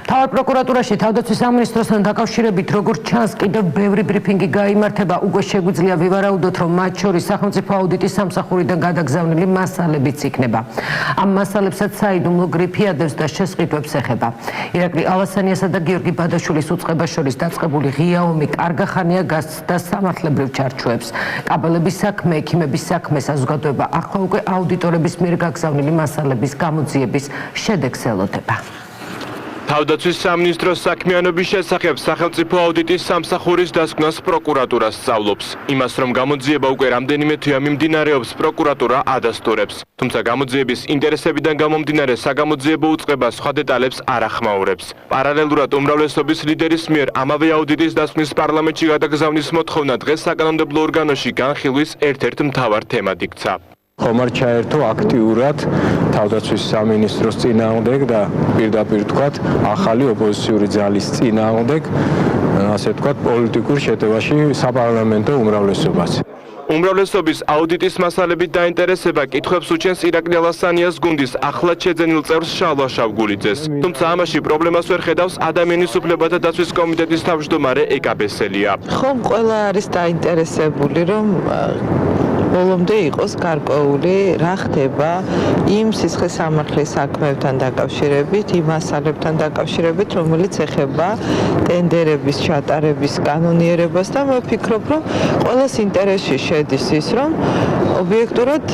მთავარ პროკურატურაში თავდაცვის სამინისტროსთან დაკავშირებით როგორც ჩანს კიდევ ბევრი ბრიფინგი გაიმართება. უკვე შეგვიძლია ვივარაუდოთ, რომ მათ შორის სახელმწიფო აუდიტის სამსახურიდან გადაგზავნილი მასალებიც იქნება. ამ მასალებსაც საიდუმლო გრიფი ადევს და შესყიდვებს ეხება. ირაკლი ალასანიასა და გიორგი ბადაშვილის უწყებას შორის დაწყებული ღია ომი კარგა ხანია გასცდა სამართლებრივ ჩარჩოებს. კაბელების საქმე, ექიმების საქმე, საზოგადოება ახლა უკვე აუდიტორების მიერ გაგზავნილი მასალების გამოძიების შედეგს ელოდება. თავდაცვის სამინისტროს საქმიანობის შესახებ სახელმწიფო აუდიტის სამსახურის დასკვნას პროკურატურა სწავლობს. იმას, რომ გამოძიება უკვე რამდენიმე თვეა მიმდინარეობს, პროკურატურა ადასტურებს. თუმცა გამოძიების ინტერესებიდან გამომდინარე საგამოძიებო უწყება სხვა დეტალებს არ ახმაურებს. პარალელურად უმრავლესობის ლიდერის მიერ ამავე აუდიტის დასკვნის პარლამენტში გადაგზავნის მოთხოვნა დღეს საკანონმდებლო ორგანოში განხილვის ერთ-ერთ მთავარ თემად იქცა. ხომ არ ჩაერთო აქტიურად თავდაცვის სამინისტროს წინააღმდეგ და პირდაპირ თქვათ ახალი ოპოზიციური ძალის წინააღმდეგ, ასე თქვათ, პოლიტიკურ შეტევაში საპარლამენტო უმრავლესობას. უმრავლესობის აუდიტის მასალებით დაინტერესება კითხვებს უჩენს ირაკლი ალასანიას გუნდის ახლად შეძენილ წევრს შალვა შავგულიძეს. თუმცა ამაში პრობლემას ვერ ხედავს ადამიანის უფლებათა დაცვის კომიტეტის თავმჯდომარე ეკა ბესელია. ხომ ყველა არის დაინტერესებული, რომ ბოლომდე იყოს გარკვეული რა ხდება იმ სისხლისამართლის საქმეებთან დაკავშირებით, იმ მასალებთან დაკავშირებით, რომელიც ეხება ტენდერების ჩატარების კანონიერებას და მე ვფიქრობ, რომ ყველას ინტერესში შედის ის, რომ ობიექტურად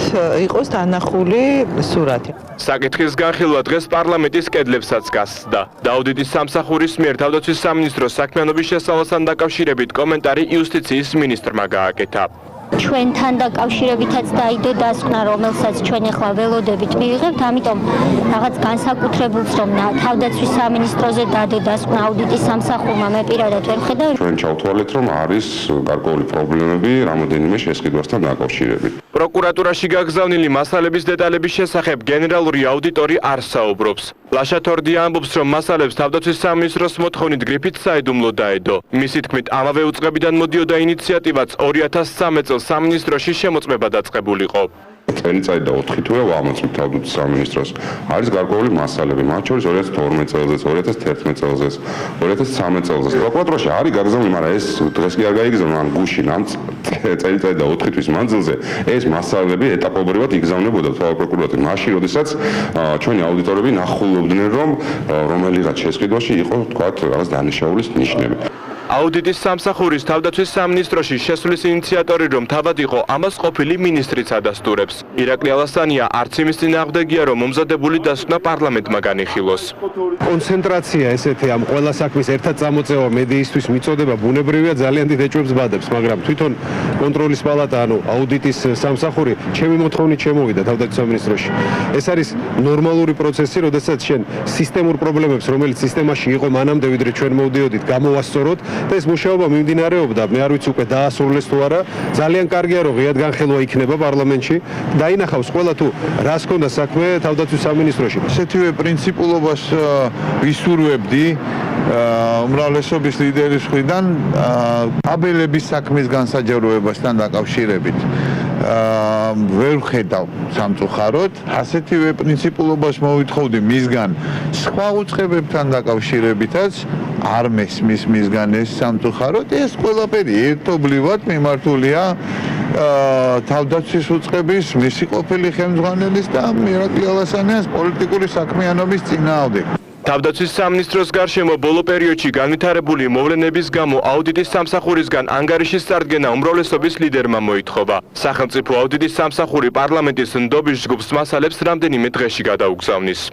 იყოს დანახული სურათი. საკითხის განხილვა დღეს პარლამენტის კედლებსაც გასცდა. აუდიტის სამსახურის მიერ თავდაცვის სამინისტროს საქმიანობის შესწავლასთან დაკავშირებით კომენტარი იუსტიციის მინისტრმა გააკეთა. ჩვენთან დაკავშირებითაც დაიდო დასკვნა, რომელსაც ჩვენ ახლა ველოდებით მივიღებთ, ამიტომ რაღაც განსაკუთრებულს რომ თავდაცვის სამინისტროზე დადო დასკვნა აუდიტის სამსახურმა მე პირადად ვერ ვხედავ. ჩვენ ჩავთვალეთ, რომ არის გარკვეული პრობლემები რამოდენიმე შესყიდვასთან დაკავშირებით. პროკურატურაში გაგზავნილი მასალების დეტალების შესახებ გენერალური აუდიტორი არ საუბრობს. ლაშა თორდია ამბობს, რომ მასალებს თავდაცვის სამინისტროს მოთხოვნით გრიფით საიდუმლო დაედო. მისი თქმით, ამავე უწყებიდან მოდიოდა ინიციატივაც 2013 წელს სამინისტროში შემოწმება დაწყებულიყო. წელიწადი და 4 თვეა ვამოწმით თავდაცვის სამინისტროს. არის გარკვეული მასალები, მათ შორის 2012 წელზეც, 2011 წელზეც, 2013 წელზეც. პროკურატურაში არის გაგზავნილი, მაგრამ ეს დღეს კი არ გაიგზავნა, ან გუშინ, ან წელიწადი და 4 თვის მანძილზე ეს მასალები ეტაპობრივად იგზავნებოდა თავად პროკურატურაში. მაშინ, როდესაც ჩვენი აუდიტორები ნახულობდნენ, რომ რომელიღაც შესყიდვაში იყო, თქვათ, რაღაც დანიშნულის ნიშნები. აუდიტის სამსახურის თავდაცვის სამინისტროში შესვლის ინიციატორი რომ თავად იყო, ამას ყოფილი მინისტრიც ადასტურებს. ირაკლი ალასანია არც იმის წინააღმდეგია, რომ მომზადებული დასკვნა პარლამენტმა განიხილოს. კონცენტრაცია ესეთი ამ ყველა საქმის ერთად წამოწევა მედიისთვის მიწოდება ბუნებრივია, ძალიან დიდ ეჭვებს ბადებს, მაგრამ თვითონ კონტროლის პალატა, ანუ აუდიტის სამსახური ჩემი მოთხოვნით შემოვიდა თავდაცვის სამინისტროში. ეს არის ნორმალური პროცესი, როდესაც შენ სისტემურ პრობლემებს, რომელიც სისტემაში იყო მანამდე, ვიდრე ჩვენ მოვდიოდით, გამოვასწოროთ და ეს მუშაობა მიმდინარეობდა, მე არ ვიცი უკვე დაასრულეს თუ არა. ძალიან კარგია, რომ ღიად განხილვა იქნება პარლამენტში. დაინახავს ყველა თუ რას ქონდა საქმე თავდაცვის სამინისტროში. ესეთივე პრინციპულობას ვისურვებდი უმრავლესობის ლიდერის მხრიდან კაბელების საქმის განსაჯაროებასთან დაკავშირებით. ვერ ვხედავ სამწუხაროდ, ასეთივე პრინციპულობას მოვითხოვდი მისგან სხვა უწყებებთან დაკავშირებითაც არ მესმის მისგან ეს სამწუხაროდ, ეს ყველაფერი ერთობლივად მიმართულია თავდაცვის უწყების მისი ყოფილი ხელმძღვანელის და ირაკლი ალასანიას პოლიტიკური საქმიანობის წინააღმდეგ. თავდაცვის სამინისტროს გარშემო ბოლო პერიოდში განვითარებული მოვლენების გამო აუდიტის სამსახურისგან ანგარიშის წარდგენა უმრავლესობის ლიდერმა მოითხოვა. სახელმწიფო აუდიტის სამსახური პარლამენტის ნდობის ჯგუფს მასალებს რამდენიმე დღეში გადაუგზავნის.